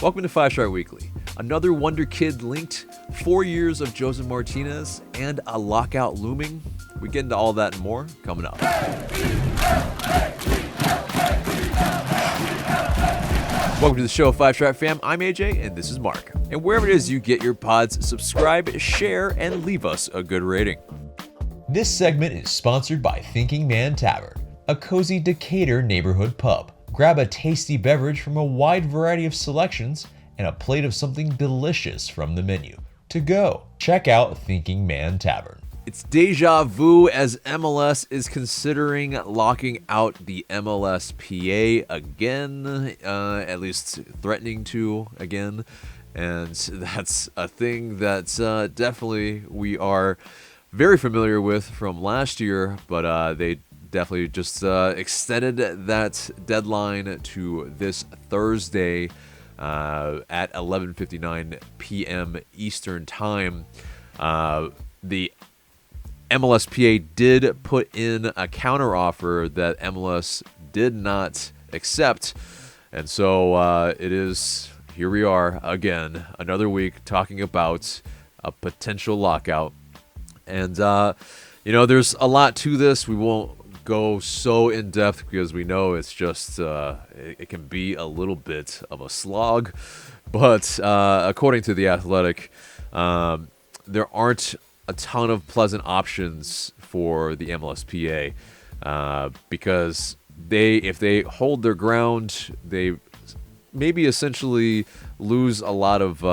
Welcome to 5 Star Weekly. Another Wonderkid linked, 4 years of Josef Martinez, and a lockout looming. We get into all that and more coming up. Welcome to the show, 5 Star fam. I'm AJ, and this is Marc. And wherever it is you get your pods, subscribe, share, and leave us a good rating. This segment is sponsored by Thinking Man Tavern, a cozy Decatur neighborhood pub. Grab a tasty beverage from a wide variety of selections and a plate of something delicious from the menu. To go, check out Thinking Man Tavern. It's deja vu as MLS is considering locking out the MLSPA again, at least threatening to again. And that's a thing that definitely we are very familiar with from last year, but they definitely just extended that deadline to this Thursday at 11:59 p.m. Eastern Time. The MLSPA did put in a counteroffer that MLS did not accept, and so it is, here we are again, another week talking about a potential lockout. And there's a lot to this. We won't go so in depth because we know it's just it can be a little bit of a slog, but according to the Athletic, there aren't a ton of pleasant options for the MLSPA because if they hold their ground, they maybe essentially lose a lot of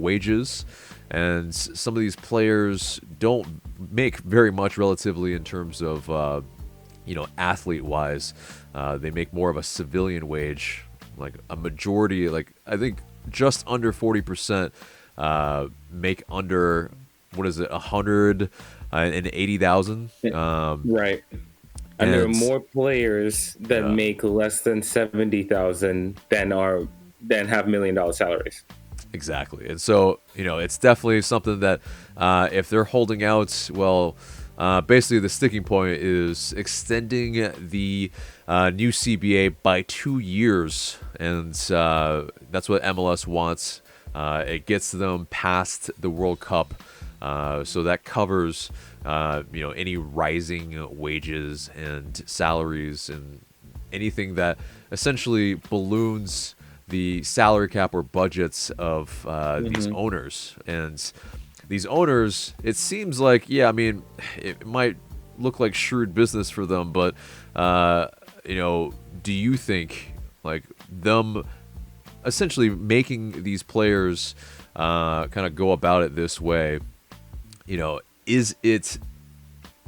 wages, and some of these players don't make very much relatively in terms of athlete-wise. They make more of a civilian wage, like a majority, like I think just under 40% make under, what is it, 180,000. Right. And there are more players that make less than 70,000 than have $1 million salaries. Exactly. And so, it's definitely something that if they're holding out, well, basically the sticking point is extending the new CBA by 2 years. And that's what MLS wants. It gets them past the World Cup. So that covers, any rising wages and salaries and anything that essentially balloons the salary cap or budgets of these owners. And these owners, it seems like, it might look like shrewd business for them, but, do you think, like, them essentially making these players kind of go about it this way, is it,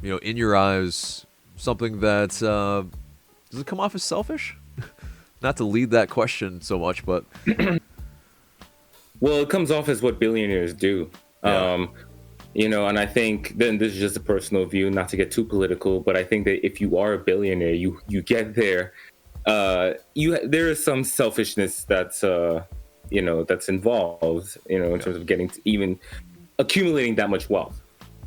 in your eyes, something that, does it come off as selfish? Not to lead that question so much, but well, it comes off as what billionaires do. Yeah. And I think, then this is just a personal view, not to get too political, but I think that if you are a billionaire, you get there. There is some selfishness that's that's involved, in terms of getting to even accumulating that much wealth.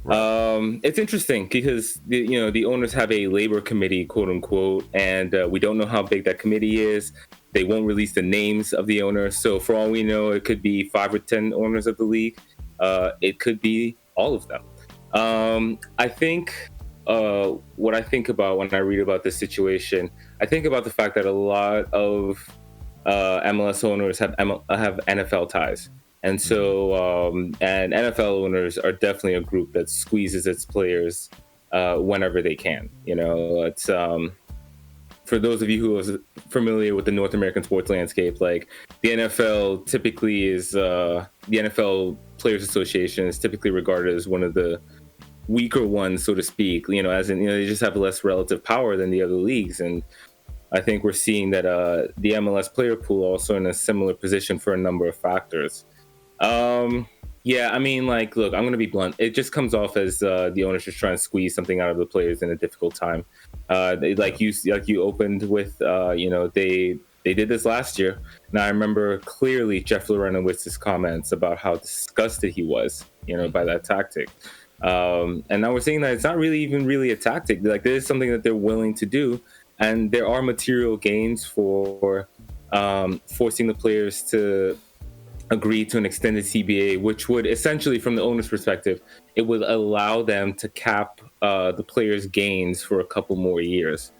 Right. It's interesting because the owners have a labor committee, quote unquote, and we don't know how big that committee is. They won't release the names of the owners, so for all we know, it could be 5 or 10 owners of the league. It could be all of them. I think what I think about when I read about this situation, I think about the fact that a lot of MLS owners have NFL ties. And so, and NFL owners are definitely a group that squeezes its players whenever they can. It's for those of you who are familiar with the North American sports landscape, like the NFL typically is the NFL Players Association is typically regarded as one of the weaker ones, so to speak. As in, they just have less relative power than the other leagues, and I think we're seeing that the MLS player pool also in a similar position for a number of factors. Look, I'm going to be blunt. It just comes off as the owners just trying to squeeze something out of the players in a difficult time. You opened with, they did this last year. Now I remember clearly Jeff Lorenovwitz's comments about how disgusted he was, by that tactic. And now we're seeing that it's not really a tactic. Like, this is something that they're willing to do, and there are material gains for forcing the players to agree to an extended CBA, which would essentially, from the owner's perspective, it would allow them to cap the players' gains for a couple more years.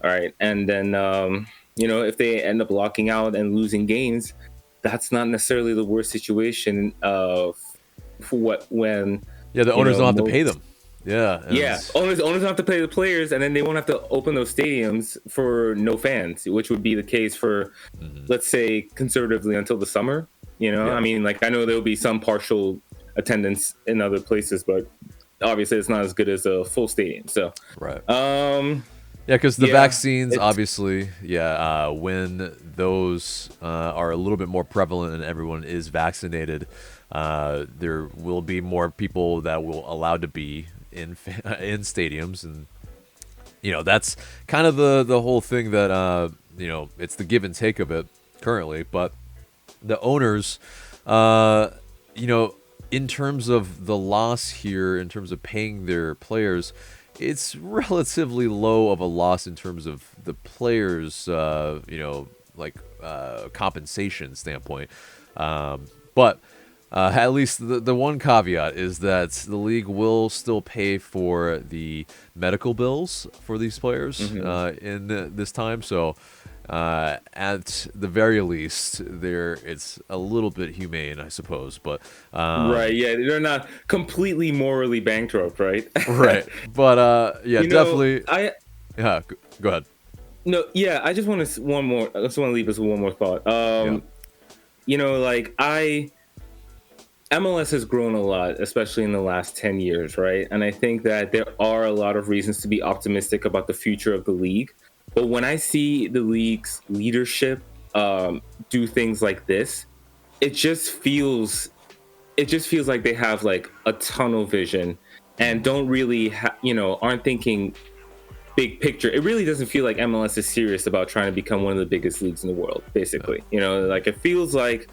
All right. And then, if they end up locking out and losing gains, that's not necessarily the worst situation when the owners don't have to pay them. Owners don't have to pay the players, and then they won't have to open those stadiums for no fans, which would be the case for, let's say, conservatively until the summer. I mean, like, I know there'll be some partial attendance in other places, but obviously it's not as good as a full stadium. So, right. Because the vaccines, obviously, when those are a little bit more prevalent and everyone is vaccinated, there will be more people that will allowed to be in stadiums, and that's kind of the whole thing that it's the give and take of it currently. But the owners, in terms of the loss here, in terms of paying their players, it's relatively low of a loss in terms of the players, compensation standpoint. But at least the one caveat is that the league will still pay for the medical bills for these players in this time. So at the very least, it's a little bit humane, I suppose. But right, they're not completely morally bankrupt, right? Right, but definitely. Go ahead. No, I just want to leave us with one more thought. MLS has grown a lot, especially in the last 10 years, right? And I think that there are a lot of reasons to be optimistic about the future of the league. But when I see the league's leadership do things like this, it just feels like they have like a tunnel vision and don't really, aren't thinking big picture. It really doesn't feel like MLS is serious about trying to become one of the biggest leagues in the world, basically. It feels like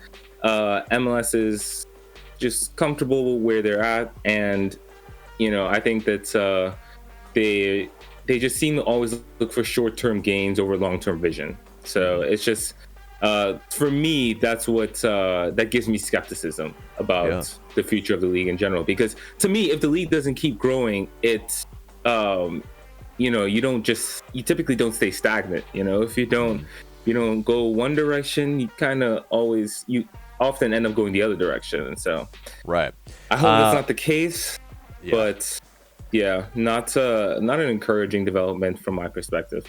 MLS is just comfortable where they're at, and I think that they just seem to always look for short-term gains over long-term vision. So it's just for me, that's what that gives me skepticism about the future of the league in general. Because to me, if the league doesn't keep growing, it's you typically don't stay stagnant. If you don't go one direction, you often end up going the other direction. And so right, I hope that's not the case, but not an encouraging development from my perspective.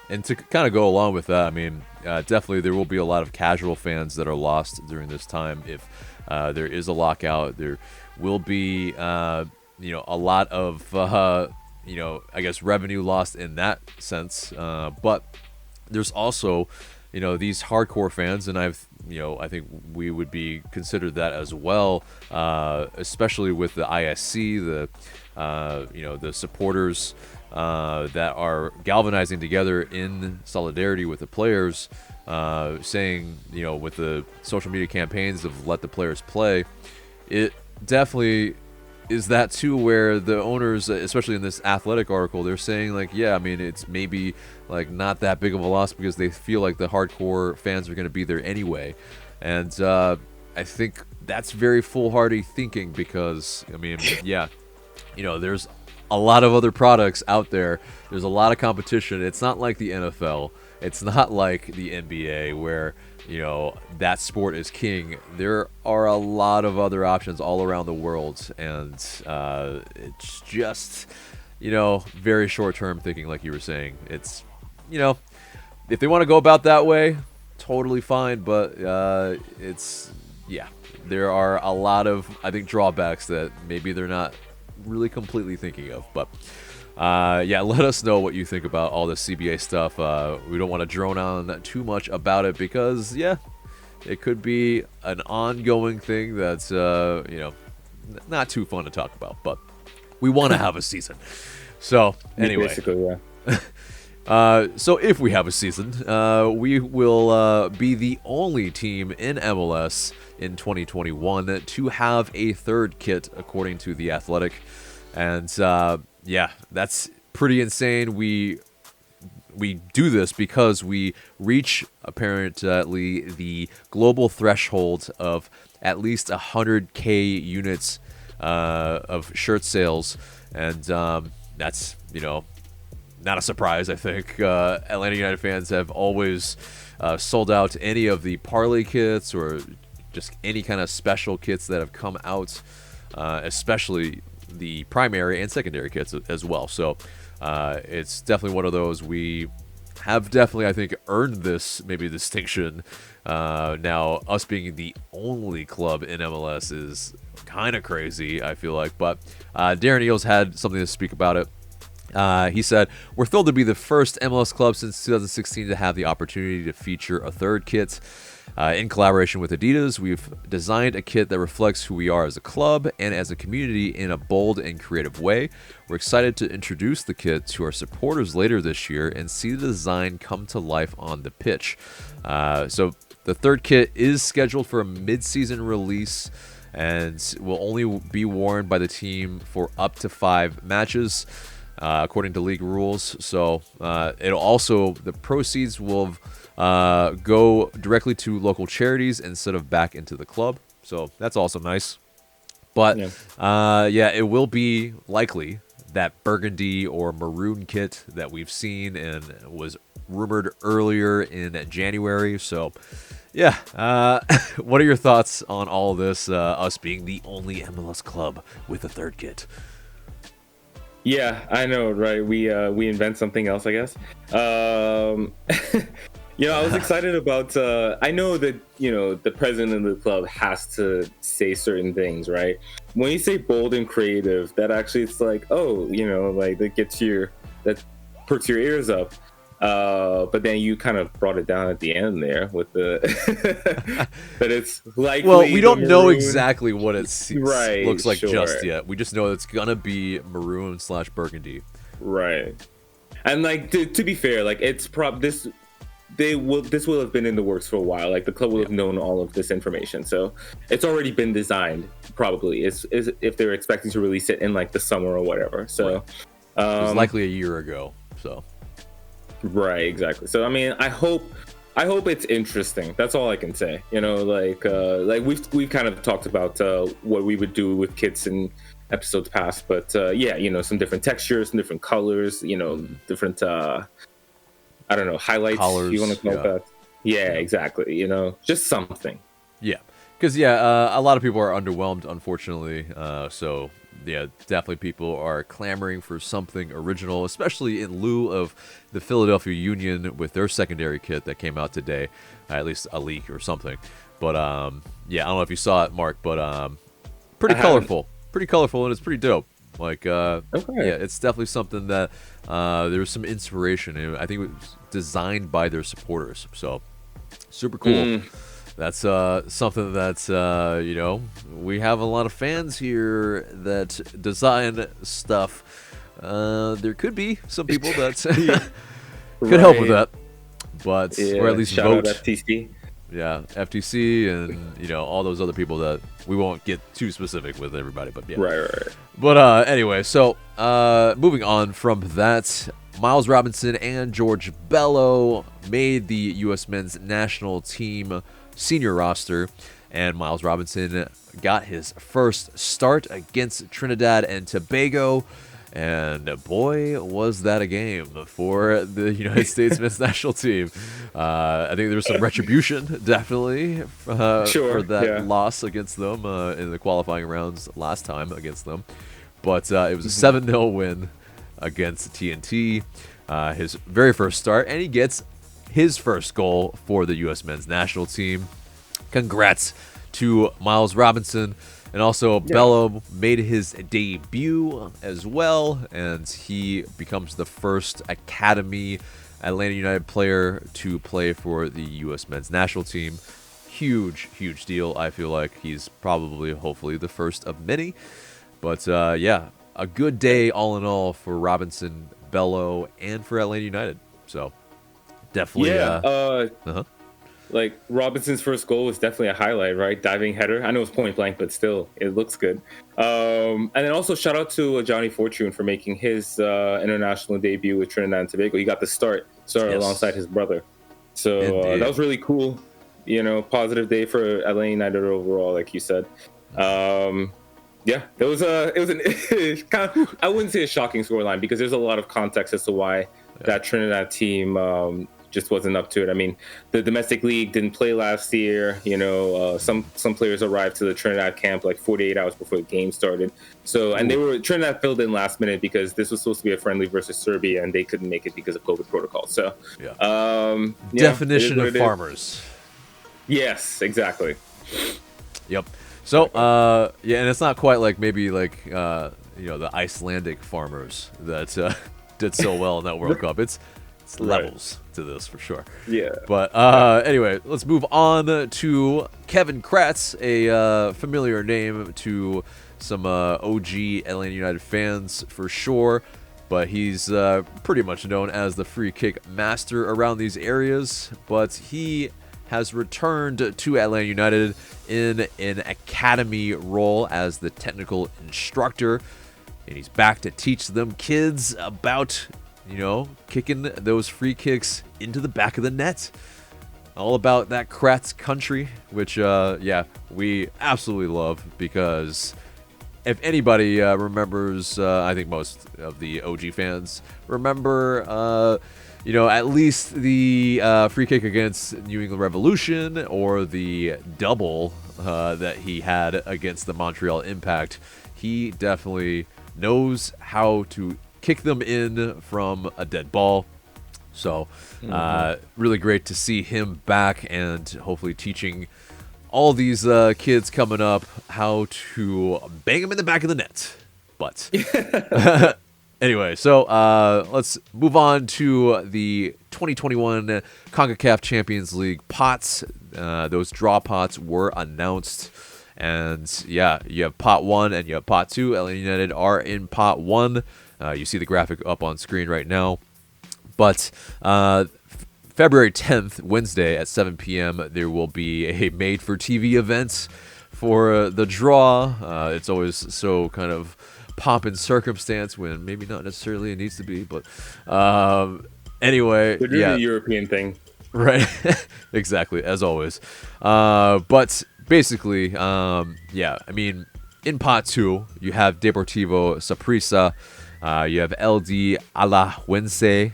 And to kind of go along with that, I mean, definitely there will be a lot of casual fans that are lost during this time. If there is a lockout, there will be a lot of I guess revenue lost in that sense. But there's also these hardcore fans, and I think we would be considered that as well, especially with the ISC, the supporters that are galvanizing together in solidarity with the players, saying, with the social media campaigns of let the players play. It definitely is that too, where the owners, especially in this Athletic article, they're saying it's maybe like not that big of a loss because they feel like the hardcore fans are going to be there anyway. And I think that's very foolhardy thinking, because there's a lot of other products out there. There's a lot of competition. It's not like the NFL. It's not like the NBA where that sport is king. There are a lot of other options all around the world, and it's just very short-term thinking, like you were saying. It's if they want to go about that way, totally fine, but there are a lot of, I think, drawbacks that maybe they're not really completely thinking of. But let us know what you think about all this CBA stuff. We don't want to drone on too much about it, because it could be an ongoing thing that's not too fun to talk about, but we want to have a season. So anyway, basically, so if we have a season, we will be the only team in MLS in 2021 to have a third kit, according to The Athletic. And that's pretty insane. We we do this because we reach apparently the global threshold of at least 100K units of shirt sales, and that's not a surprise. I think Atlanta United fans have always sold out any of the parlay kits or just any kind of special kits that have come out, especially the primary and secondary kits as well. So it's definitely one of those. We have definitely, I think, earned this maybe distinction. Now, us being the only club in MLS is kind of crazy, I feel like. But Darren Eales had something to speak about it. He said, "We're thrilled to be the first MLS club since 2016 to have the opportunity to feature a third kit. In collaboration with Adidas, we've designed a kit that reflects who we are as a club and as a community in a bold and creative way. We're excited to introduce the kit to our supporters later this year and see the design come to life on the pitch." So the third kit is scheduled for a mid-season release and will only be worn by the team for up to 5 matches. According to league rules. So it'll also, the proceeds will go directly to local charities instead of back into the club. So that's also nice. But it will be likely that burgundy or maroon kit that we've seen and was rumored earlier in January. So what are your thoughts on all this, us being the only MLS club with a third kit? Yeah, I know, right? We invent something else, I guess. I was excited about. I know that the president of the club has to say certain things, right? When you say bold and creative, that actually it's like, that perks your ears up. But then you kind of brought it down at the end there with the that it's likely. Well, we don't know exactly what it looks like just yet. We just know it's gonna be maroon/burgundy. Right. And to be fair, it's this will have been in the works for a while. Like the club will have known all of this information, so it's already been designed. Probably is if they're expecting to release it in the summer or whatever. So it was likely a year ago. So. Right, exactly. So I mean, I hope it's interesting. That's all I can say. We've kind of talked about what we would do with kits in episodes past, but some different textures, some different colors, different highlights. Colors, you want to call that? Yeah, exactly. Just something. Yeah, because a lot of people are underwhelmed, unfortunately. So. Yeah, definitely people are clamoring for something original, especially in lieu of the Philadelphia Union with their secondary kit that came out today, at least a leak or something. But I don't know if you saw it, Mark, but pretty colorful, and it's pretty dope. It's definitely something that there's some inspiration in. I think it was designed by their supporters, so super cool. That's something that, we have a lot of fans here that design stuff. There could be some people that could help with that, but or at least vote. Shout out FTC. Yeah, FTC and, all those other people that we won't get too specific with everybody, but yeah. Right. But anyway, so moving on from that, Miles Robinson and George Bello made the U.S. men's national team senior roster, and Miles Robinson got his first start against Trinidad and Tobago, and boy, was that a game for the United States men's national team. I think there was some retribution, definitely, for that loss against them in the qualifying rounds last time against them, but it was a 7-0 win against TNT, his very first start, and he gets his first goal for the U.S. men's national team. Congrats to Miles Robinson. And also Bello made his debut as well, and he becomes the first Academy Atlanta United player to play for the U.S. men's national team. Huge deal. I feel like he's probably, hopefully, the first of many. But a good day all in all for Robinson, Bello, and for Atlanta United. So definitely. Robinson's first goal was definitely a highlight, right? Diving header. I know it's point blank, but still, it looks good. And then also shout out to Johnny Fortune for making his international debut with Trinidad and Tobago. He got the start started Yes. alongside his brother. So Indeed. that was really cool. Positive day for Atlanta United overall, like you said. Yeah, it was an kind of, I wouldn't say a shocking scoreline because there's a lot of context as to why that Trinidad team just wasn't up to it. I mean, the domestic league didn't play last year. Some players arrived to the Trinidad camp like 48 hours before the game started. So, and Trinidad filled in last minute because this was supposed to be a friendly versus Serbia, and they couldn't make it because of COVID protocol. So, Definition of farmers. Yes, exactly. Yep. So, and it's not quite like maybe like the Icelandic farmers that did so well in that World Cup. It's levels to this for sure. Yeah. But anyway, let's move on to Kevin Krkatz, a familiar name to some OG Atlanta United fans for sure. But he's pretty much known as the free kick master around these areas. But he has returned to Atlanta United in an academy role as the technical instructor. And he's back to teach them kids about, kicking those free kicks into the back of the net. All about that Krkatz country, which, we absolutely love because if anybody remembers, I think most of the OG fans remember, at least the free kick against New England Revolution or the double that he had against the Montreal Impact. He definitely knows how to kick them in from a dead ball. So really great to see him back and hopefully teaching all these kids coming up how to bang them in the back of the net. But anyway, so let's move on to the 2021 CONCACAF Champions League pots. Those draw pots were announced. And yeah, you have pot 1 and you have pot 2. Atlanta United are in pot 1. You see the graphic up on screen right now. But February 10th, Wednesday at 7 p.m., there will be a made-for-TV event for the draw. It's always so kind of pomp and circumstance when maybe not necessarily it needs to be. But anyway, they're doing the European thing. Right, exactly, as always. But basically, I mean, in pot 2, you have Deportivo Saprissa, you have LD Alajuelense.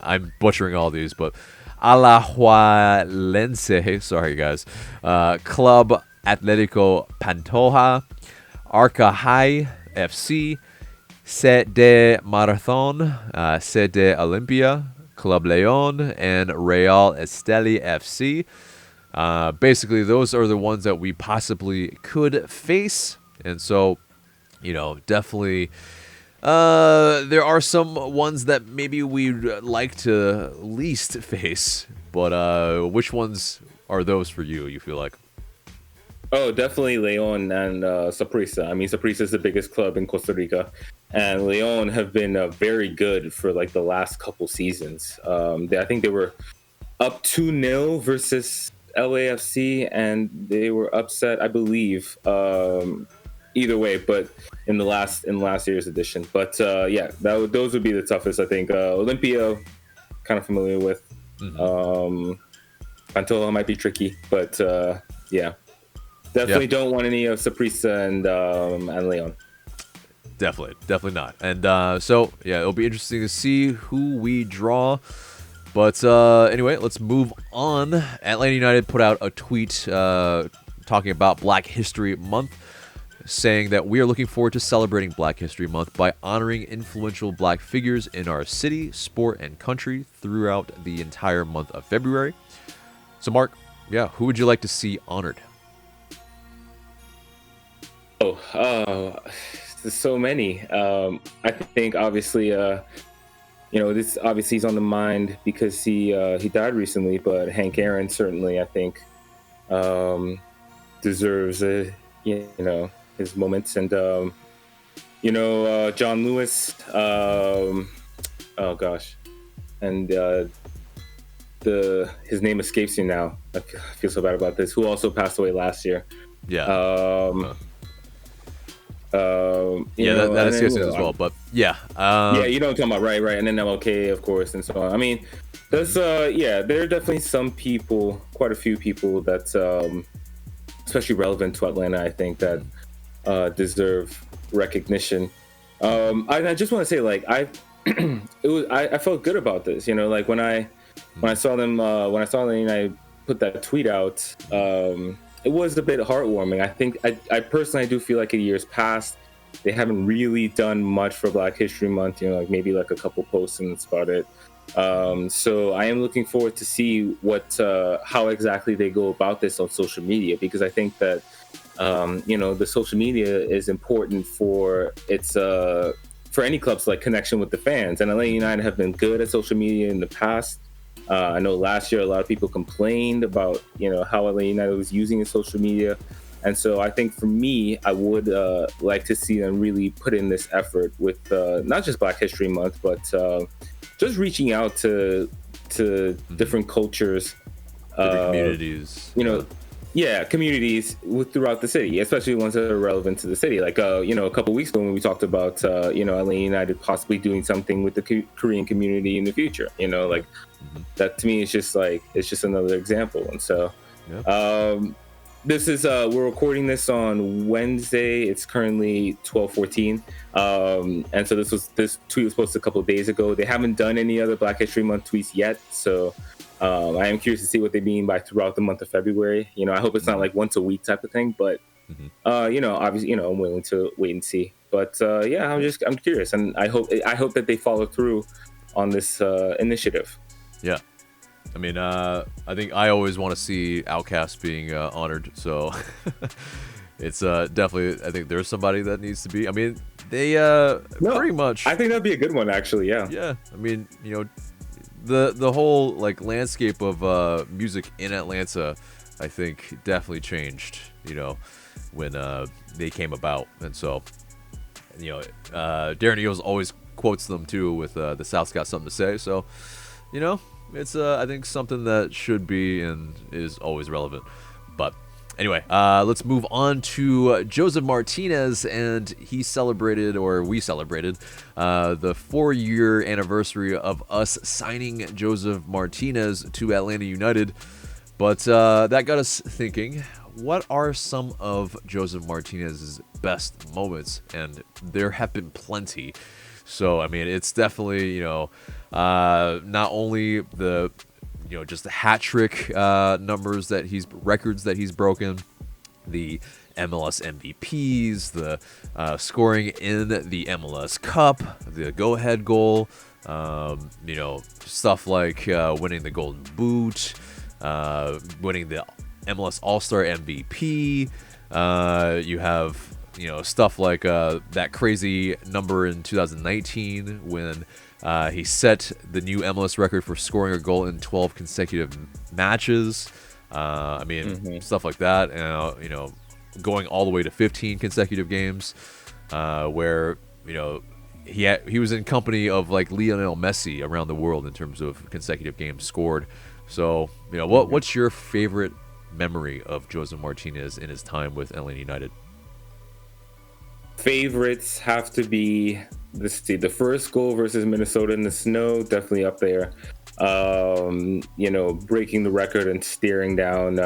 I'm butchering all these, but Alajuelense, sorry guys. Club Atletico Pantoja, Arca FC, Set de Marathon, Set de Olimpia, Club Leon, and Real Esteli FC. Basically, those are the ones that we possibly could face. And so, definitely there are some ones that maybe we'd like to least face. But which ones are those for you, you feel like? Oh, definitely Leon and Saprissa. I mean, Saprissa is the biggest club in Costa Rica, and Leon have been very good for like the last couple seasons. I think they were up 2-0 versus LAFC, and they were upset, I believe. Either way, but in last year's edition. But those would be the toughest, I think. Olympia, kind of familiar with. Pantoja might be tricky, but yeah. Definitely don't want any of Saprissa and Leon. Definitely not. And it'll be interesting to see who we draw. But anyway, let's move on. Atlanta United put out a tweet talking about Black History Month, saying that we are looking forward to celebrating Black History Month by honoring influential Black figures in our city, sport, and country throughout the entire month of February. So, Mark, who would you like to see honored? There's so many. I think obviously, this obviously is on the mind because he died recently. But Hank Aaron certainly, I think, deserves his moments, and John Lewis. And his name escapes me now. I feel so bad about this. Who also passed away last year? That is CSN as well. But yeah, you know what I'm talking about, right? And then MLK, of course, and so on. I mean, there's there are definitely some people, quite a few people that, especially relevant to Atlanta, I think that deserve recognition. I just want to say, like, I felt good about this. You know, like when I saw them, when I saw them, and I put that tweet out. It was a bit heartwarming. I think I personally do feel like in years past they haven't really done much for Black History Month. You know, like maybe like a couple posts and that's about it. So I am looking forward to see how exactly they go about this on social media, because I think that the social media is important for for any club's like connection with the fans. And Atlanta United have been good at social media in the past. I know last year a lot of people complained about how Atlanta United was using its social media, and so I think for me, I would like to see them really put in this effort with not just Black History Month, but just reaching out to different cultures, communities. Communities throughout the city, especially ones that are relevant to the city. Like a couple weeks ago when we talked about Atlanta United possibly doing something with the Korean community in the future. That to me is just like it's just another example. And so this is we're recording this on Wednesday. It's currently 12:14, and so this tweet was posted a couple of days ago. They haven't done any other Black History Month tweets yet, so I am curious to see what they mean by throughout the month of February. I hope it's not like once a week type of thing, but obviously, I'm willing to wait and see. But I'm curious, and I hope that they follow through on this initiative. Yeah. I mean, I think I always want to see Outcast being honored, so it's definitely, I think there's somebody that needs to be. I mean, they pretty much. I think that'd be a good one, actually. Yeah. Yeah. I mean, the whole like landscape of music in Atlanta, I think definitely changed. When they came about, and so Darren Eales always quotes them too with the South's got something to say. So it's I think something that should be and is always relevant. But anyway, let's move on to Josef Martinez, and we celebrated the 4-year anniversary of us signing Josef Martinez to Atlanta United. But that got us thinking, what are some of Josef Martinez's best moments? And there have been plenty. So, I mean, it's definitely, not only the, just the hat trick records that he's broken, the MLS MVPs, the scoring in the MLS Cup, the go-ahead goal, stuff like winning the Golden Boot, winning the MLS All-Star MVP. You have stuff like that crazy number in 2019 when he set the new MLS record for scoring a goal in 12 consecutive matches. I mean, stuff like that. Going all the way to 15 consecutive games, where he was in company of like Lionel Messi around the world in terms of consecutive games scored. So what's your favorite memory of Josef Martinez in his time with Atlanta United? Favorites have to be the first goal versus Minnesota in the snow, definitely up there. Breaking the record and staring down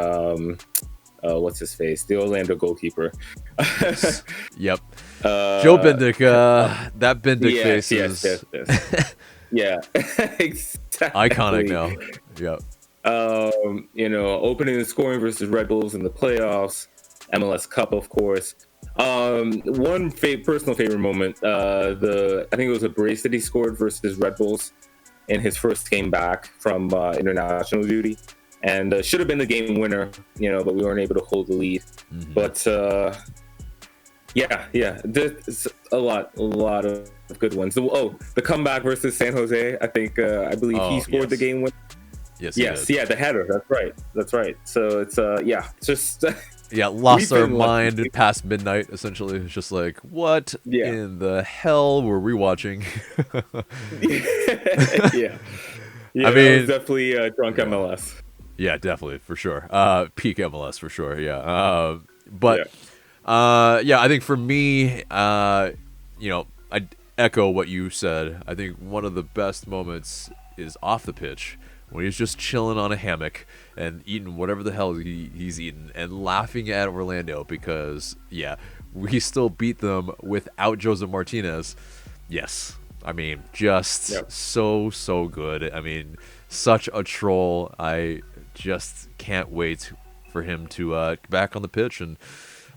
what's his face, the Orlando goalkeeper. Yep. Joe Bendick, that Bendick face is yes. Yeah. Exactly. Iconic now. Yep. Opening and scoring versus Red Bulls in the playoffs, MLS Cup, of course. One personal favorite moment, I think it was a brace that he scored versus Red Bulls in his first game back from international duty, and should have been the game winner, but we weren't able to hold the lead. But there's a lot of good ones. The comeback versus San Jose, I believe he scored the game winner. Yes, the header. That's right. So it's just lost our mind past midnight. Essentially, it's just like, what in the hell were we watching? I mean, it was definitely drunk MLS. Yeah, definitely for sure. Peak MLS for sure. Yeah, but Yeah, I think for me, I echo what you said. I think one of the best moments is off the pitch when he's just chilling on a hammock and eating whatever the hell he's eating and laughing at Orlando because, yeah, we still beat them without Josef Martinez. Yes. I mean, just so good. I mean, such a troll. I just can't wait for him to get back on the pitch. And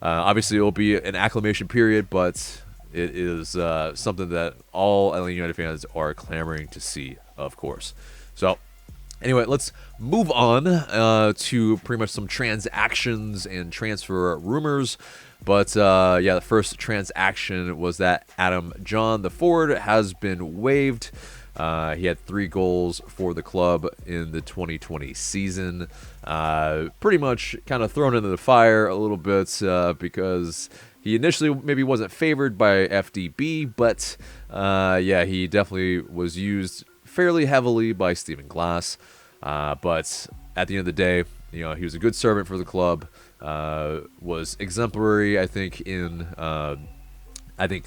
obviously, it will be an acclimation period, but it is something that all Atlanta United fans are clamoring to see, of course. So, anyway, let's move on to pretty much some transactions and transfer rumors. But, yeah, the first transaction was that Adam John, the forward, has been waived. He had 3 goals for the club in the 2020 season. Pretty much kind of thrown into the fire a little bit because he initially maybe wasn't favored by FDB, but, yeah, he definitely was used fairly heavily by Stephen Glass. But at the end of the day, he was a good servant for the club. Was exemplary, I think, in the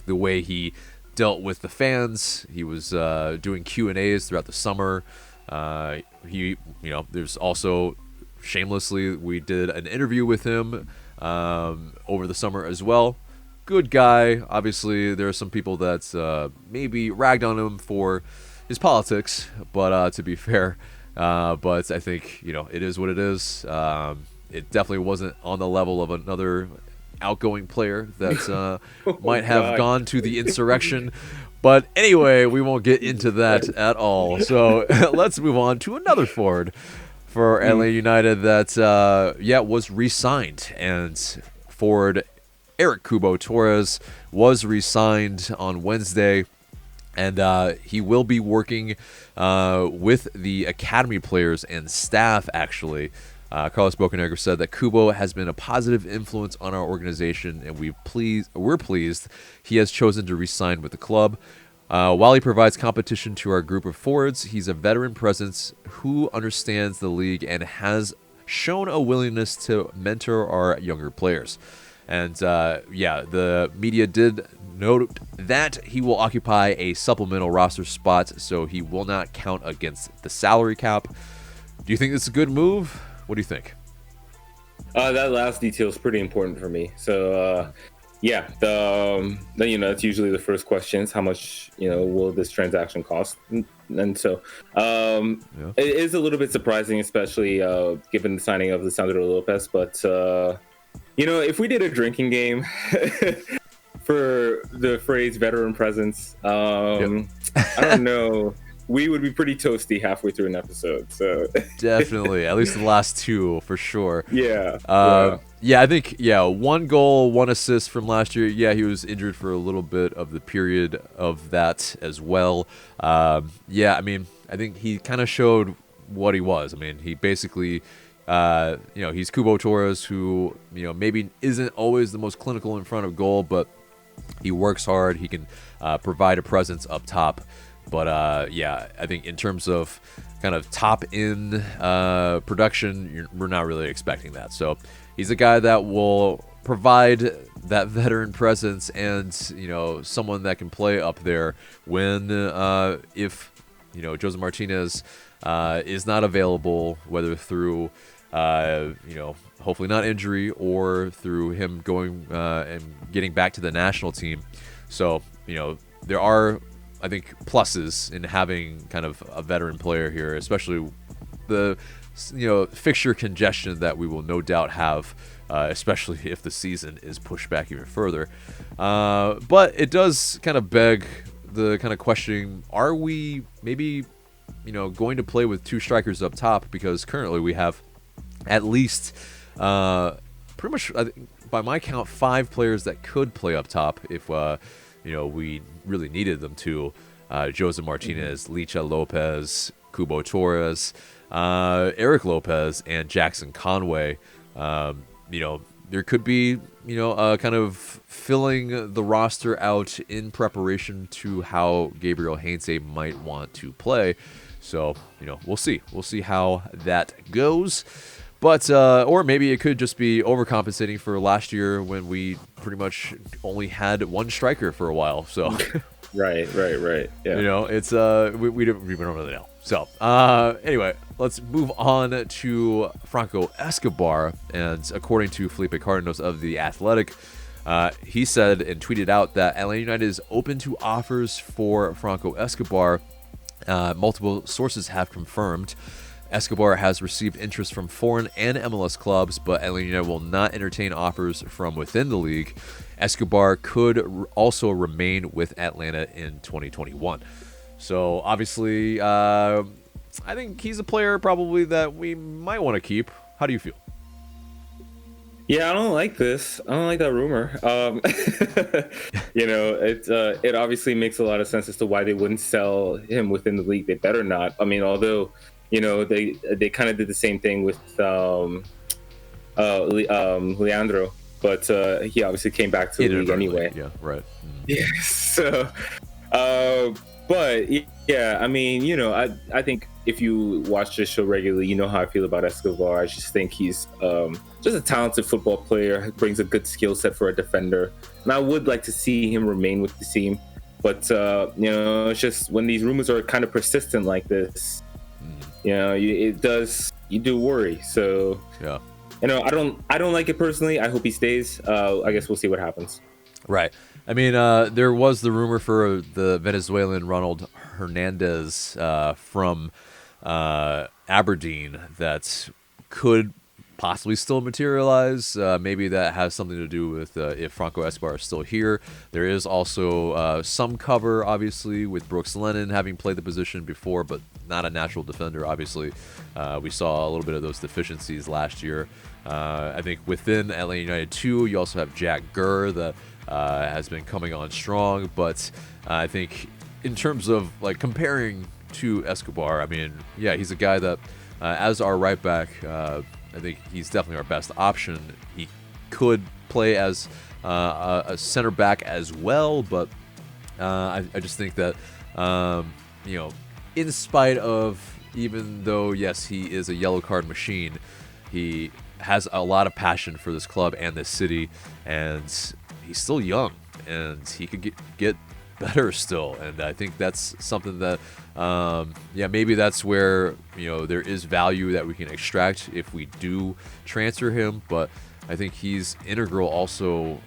way he dealt with the fans. He was doing Q&As throughout the summer. There's also, shamelessly, we did an interview with him over the summer as well. Good guy. Obviously, there are some people that maybe ragged on him for his politics, but to be fair, but I think, it is what it is. It definitely wasn't on the level of another outgoing player that might have gone to the insurrection. But anyway, we won't get into that at all. So let's move on to another forward for LA United that, was re-signed. And forward Eric Kubo Torres was re-signed on Wednesday. And he will be working with the academy players and staff, actually. Carlos Bocanegra said that Kubo has been a positive influence on our organization, and we're pleased he has chosen to re-sign with the club. While he provides competition to our group of forwards, he's a veteran presence who understands the league and has shown a willingness to mentor our younger players. And, the media did note that he will occupy a supplemental roster spot, so he will not count against the salary cap. Do you think this is a good move? What do you think? That last detail is pretty important for me. So, that's usually the first questions. How much, will this transaction cost? And so it is a little bit surprising, especially given the signing of Lisandro Lopez. But, if we did a drinking game for the phrase veteran presence, I don't know. We would be pretty toasty halfway through an episode. So definitely, at least the last 2 for sure. Yeah. I think 1 goal, 1 assist from last year. Yeah, he was injured for a little bit of the period of that as well. I think he kind of showed what he was. I mean, he basically, he's Kubo Torres, who maybe isn't always the most clinical in front of goal, but he works hard. He can provide a presence up top. But, I think in terms of kind of top-in production, we're not really expecting that. So he's a guy that will provide that veteran presence and, someone that can play up there when, if, Josef Martinez is not available, whether through, hopefully not injury or through him going and getting back to the national team. So, there are, I think, pluses in having kind of a veteran player here, especially the fixture congestion that we will no doubt have, especially if the season is pushed back even further. But it does kind of beg the kind of questioning: are we maybe going to play with 2 strikers up top? Because currently we have at least pretty much, I think, by my count, 5 players that could play up top if we really needed them to. Josef Martinez, Licha Lopez, Kubo Torres, Eric Lopez, and Jackson Conway. There could be, kind of filling the roster out in preparation to how Gabriel Heinze might want to play. So, we'll see. We'll see how that goes. But or maybe it could just be overcompensating for last year when we pretty much only had one striker for a while. So Right. Yeah. it's we don't really know. So anyway, let's move on to Franco Escobar. And according to Felipe Cardenas of The Athletic, he said and tweeted out that Atlanta United is open to offers for Franco Escobar. Multiple sources have confirmed Escobar has received interest from foreign and MLS clubs, but Atlanta United will not entertain offers from within the league. Escobar could also remain with Atlanta in 2021. So obviously, I think he's a player probably that we might want to keep. How do you feel? Yeah, I don't like this. I don't like that rumor. It obviously makes a lot of sense as to why they wouldn't sell him within the league. They better not. I mean, although they kind of did the same thing with Leandro, but he obviously came back to the league anyway. Yeah, right. Yeah. So, but yeah, I mean, I think if you watch this show regularly, you know how I feel about Escobar. I just think he's just a talented football player, brings a good skill set for a defender, and I would like to see him remain with the team. But it's just when these rumors are kind of persistent like this, you do worry. So yeah, I don't like it personally. I hope he stays. I guess we'll see what happens. Right. I mean, there was the rumor for the Venezuelan Ronald Hernandez from Aberdeen that could possibly still materialize. Maybe that has something to do with if Franco Escobar is still here. There is also some cover, obviously, with Brooks Lennon having played the position before, but not a natural defender, obviously. We saw a little bit of those deficiencies last year. I think within Atlanta United 2, you also have Jack Gurr that has been coming on strong, but I think in terms of like comparing to Escobar, I mean, yeah, he's a guy that as our right back, I think he's definitely our best option. He could play as a center back as well, but I just think that in spite of, even though yes, he is a yellow card machine, he has a lot of passion for this club and this city, and he's still young, and he could get better still. And I think that's something that, maybe that's where, there is value that we can extract if we do transfer him. But I think he's integral also,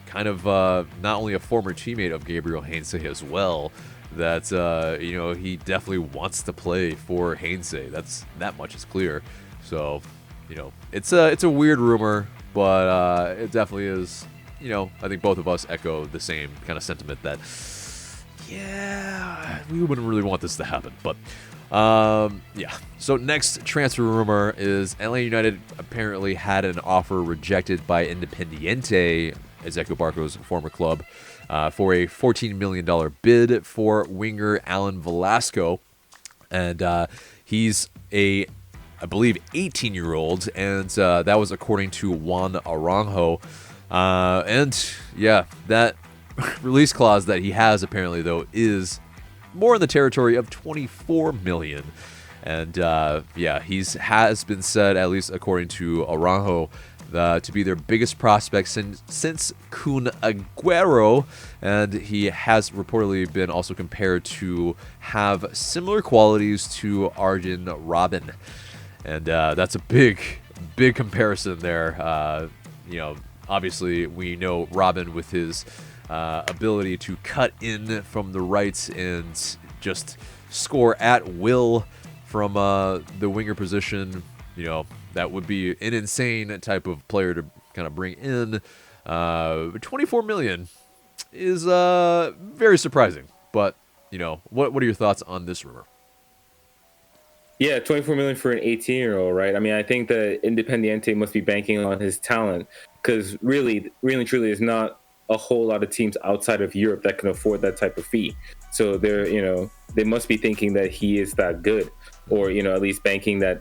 kind of not only a former teammate of Gabriel Heinze as well, that, he definitely wants to play for Heinze. That much is clear. So, it's a weird rumor, but it definitely is. I think both of us echo the same kind of sentiment that, yeah, we wouldn't really want this to happen. But, yeah. So next transfer rumor is Atlanta United apparently had an offer rejected by Independiente, Ezequiel Barco's former club, for a $14 million bid for winger Alan Velasco. And he's I believe, 18-year-old, and that was according to Juan Aranjo. And yeah, that release clause that he has apparently, though, is more in the territory of $24 million. And has been said, at least according to Aranjo, to be their biggest prospect since Kun Aguero, and he has reportedly been also compared to have similar qualities to Arjen Robben. And that's a big comparison there. Obviously we know Robben with his ability to cut in from the right and just score at will from the winger position. That would be an insane type of player to kind of bring in. $24 million is very surprising. But, what are your thoughts on this rumor? Yeah, $24 million for an 18-year-old, right? I mean, I think that Independiente must be banking on his talent, because really and truly, there's not a whole lot of teams outside of Europe that can afford that type of fee. So they must be thinking that he is that good, or at least banking that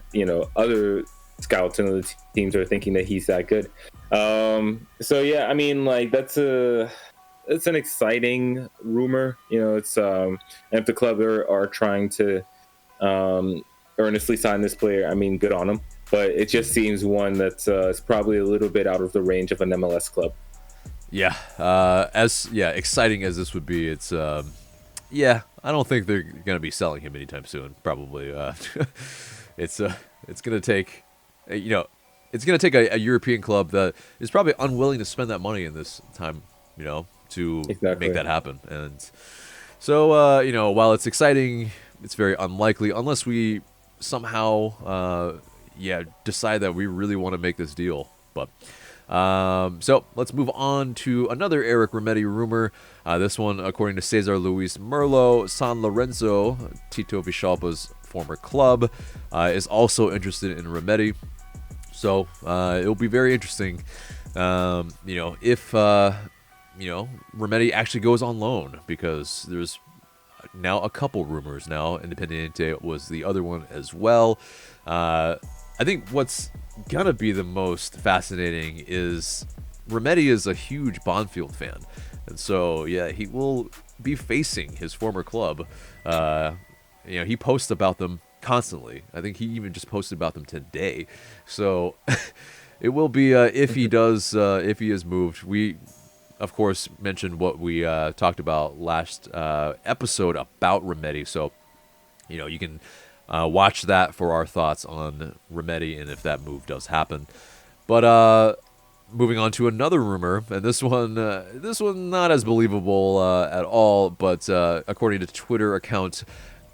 other scouts and other teams are thinking that he's that good. So yeah, I mean, like it's an exciting rumor. It's and if the club are trying to earnestly sign this player, I mean, good on them. but it just seems one that's is probably a little bit out of the range of an MLS club. Yeah, exciting as this would be, it's I don't think they're gonna be selling him anytime soon. Probably, it's gonna take, it's gonna take a European club that is probably unwilling to spend that money in this time, to make that happen. And so, while it's exciting, it's very unlikely unless we somehow, decide that we really want to make this deal. But so let's move on to another Eric Remedi rumor. This one, according to Cesar Luis Merlo, San Lorenzo, Tito Villalba's former club, is also interested in Remedi. So it'll be very interesting, if Remedi actually goes on loan, because there's now a couple rumors now. Independiente was the other one as well. I think what's gonna be the most fascinating is Remedi is a huge Bonfield fan, and so he will be facing his former club. He posts about them constantly. I think he even just posted about them today. So it will be if he is moved. We, of course, mentioned what we talked about last episode about Remedi. So you can watch that for our thoughts on Remedi and if that move does happen. But moving on to another rumor, and this one not as believable at all, but according to Twitter account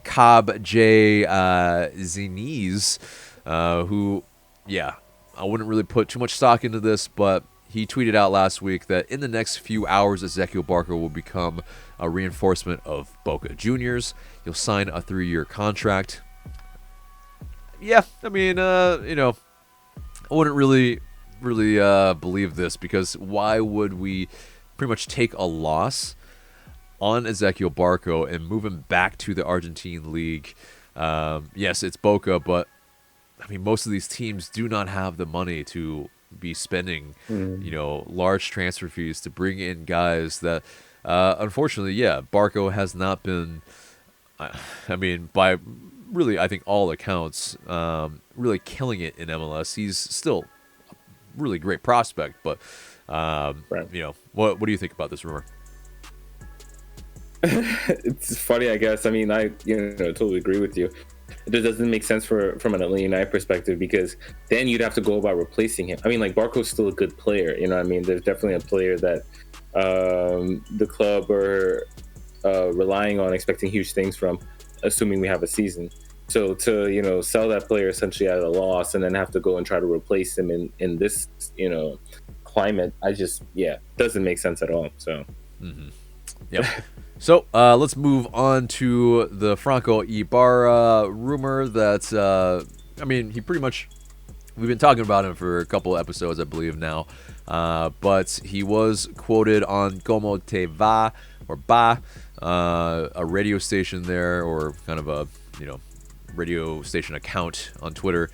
Cobb J Ziniz, who, I wouldn't really put too much stock into this, but he tweeted out last week that in the next few hours, Ezequiel Barco will become a reinforcement of Boca Juniors. He'll sign a 3-year contract. Yeah, I mean, I wouldn't really believe this, because why would we pretty much take a loss on Ezequiel Barco and move him back to the Argentine league? Yes, it's Boca, but I mean, most of these teams do not have the money to be spending, large transfer fees to bring in guys that, unfortunately, Barco has not been, by really, I think all accounts, really killing it in MLS. He's still a really great prospect, but, what do you think about this rumor? It's funny, I guess. I mean, I totally agree with you. It just doesn't make sense from an Atlanta United perspective, because then you'd have to go about replacing him. I mean, like, Barco's still a good player. There's definitely a player that the club are relying on, expecting huge things from, assuming we have a season. So to sell that player essentially at a loss and then have to go and try to replace him in this climate, doesn't make sense at all. So. Mm-hmm. Yep. So let's move on to the Franco Ibarra rumor that, he pretty much, we've been talking about him for a couple episodes, I believe now, but he was quoted on Como Te Va, or Ba, a radio station there, or kind of a, radio station account on Twitter.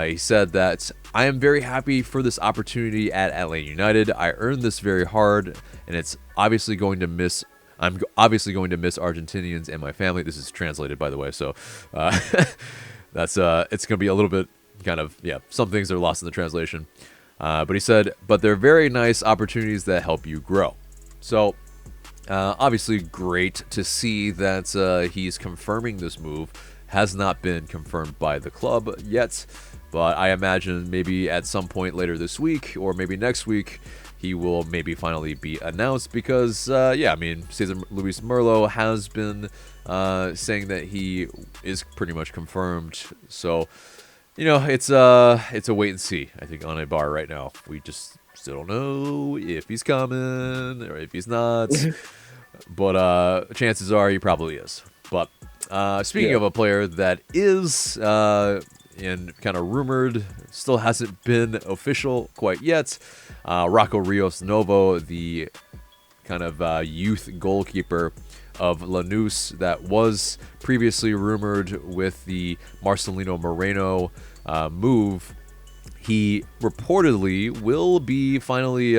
He said that, "I am very happy for this opportunity at Atlanta United. I earned this very hard, and I'm obviously going to miss Argentinians and my family." This is translated, by the way, so that's it's going to be a little bit kind of, some things are lost in the translation. But he said, "But they're very nice opportunities that help you grow." So obviously great to see that he's confirming this move. Has not been confirmed by the club yet, but I imagine maybe at some point later this week or maybe next week he will maybe finally be announced, because Cesar Luis Merlo has been saying that he is pretty much confirmed. So it's a wait and see, I think, on Ibarra right now. We just still don't know if he's coming or if he's not. But chances are he probably is. But speaking of a player that is and kind of rumored, still hasn't been official quite yet, Rocco Rios Novo, the kind of youth goalkeeper of Lanús that was previously rumored with the Marcelino Moreno move. he reportedly will be finally,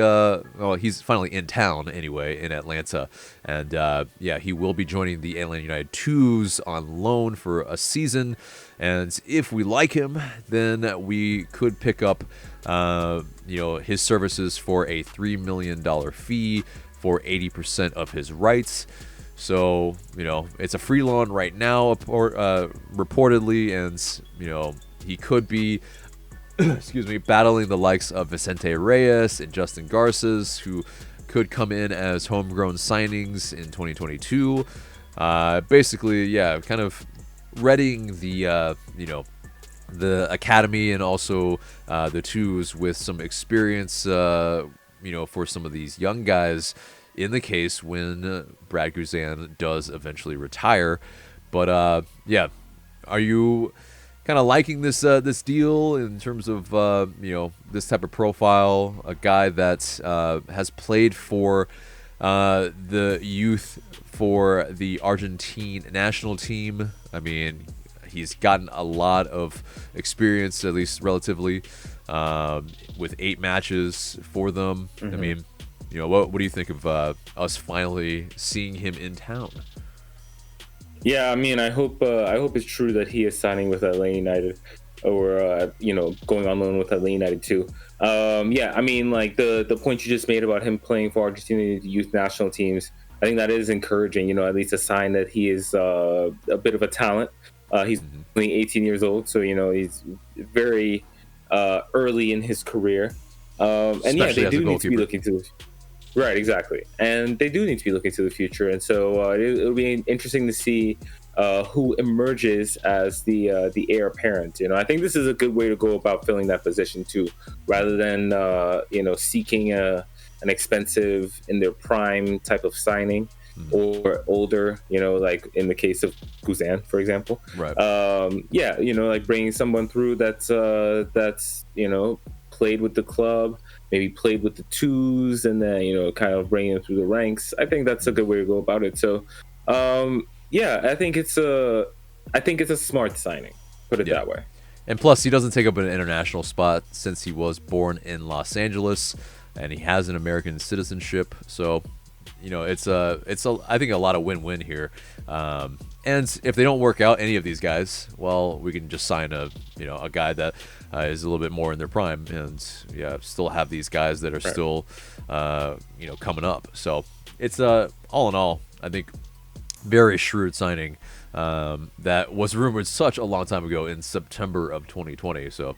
he's finally in town anyway, in Atlanta. And he will be joining the Atlanta United 2s on loan for a season. And if we like him, then we could pick up, his services for a $3 million fee for 80% of his rights. So, it's a free loan right now, reportedly, and, he could be battling the likes of Vicente Reyes and Justin Garces, who could come in as homegrown signings in 2022. Basically, kind of readying the academy and also the twos with some experience, for some of these young guys in the case when Brad Guzan does eventually retire. But are you kind of liking this deal in terms of this type of profile, a guy that has played for the youth for the Argentine national team? I mean, he's gotten a lot of experience, at least relatively, with 8 matches for them. I mean, what do you think of us finally seeing him in town? Yeah, I mean, I hope it's true that he is signing with Atlanta United, or going on loan with Atlanta United too. I mean, like the point you just made about him playing for Argentina youth national teams, I think that is encouraging. At least a sign that he is a bit of a talent. He's only 18 years old, so he's very early in his career. And especially they do need to be looking to. Right, exactly. And they do need to be looking to the future. And so it'll be interesting to see who emerges as the heir apparent. I think this is a good way to go about filling that position too, rather than seeking an expensive in their prime type of signing or older, like in the case of Guzan, for example. Right. Like bringing someone through that's played with the club, maybe played with the twos, and then kind of bringing them through the ranks. I think that's a good way to go about it. So I think it's a smart signing, put it that way. And plus, he doesn't take up an international spot since he was born in Los Angeles and he has an American citizenship. So it's I think a lot of win-win here. And if they don't work out, any of these guys, well, we can just sign a guy that is a little bit more in their prime, and still have these guys that are still coming up. So it's all in all, I think, very shrewd signing that was rumored such a long time ago in September of 2020. So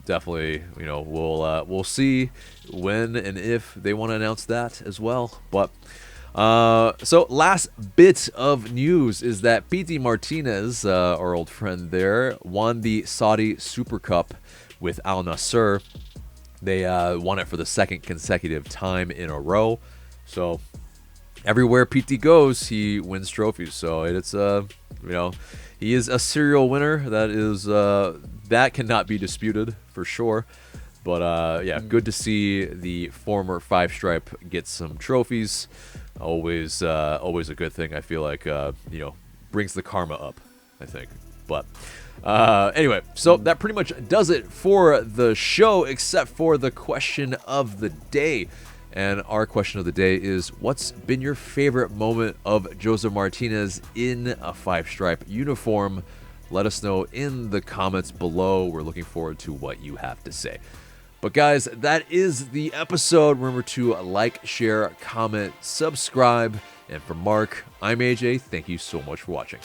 definitely, we'll see when and if they want to announce that as well. But so last bit of news is that PT Martinez, our old friend there, won the Saudi Super Cup with Al Nassr. They won it for the second consecutive time in a row. So everywhere PT goes, he wins trophies. So it's he is a serial winner. That is that cannot be disputed for sure. But good to see the former Five Stripe get some trophies. Always a good thing. I feel like brings the karma up, I think. But anyway, so that pretty much does it for the show, except for the question of the day. And our question of the day is, what's been your favorite moment of Josef Martinez in a Five Stripe uniform? Let us know in the comments below. We're looking forward to what you have to say. But guys, that is the episode. Remember to like, share, comment, subscribe. And for Mark, I'm AJ. Thank you so much for watching.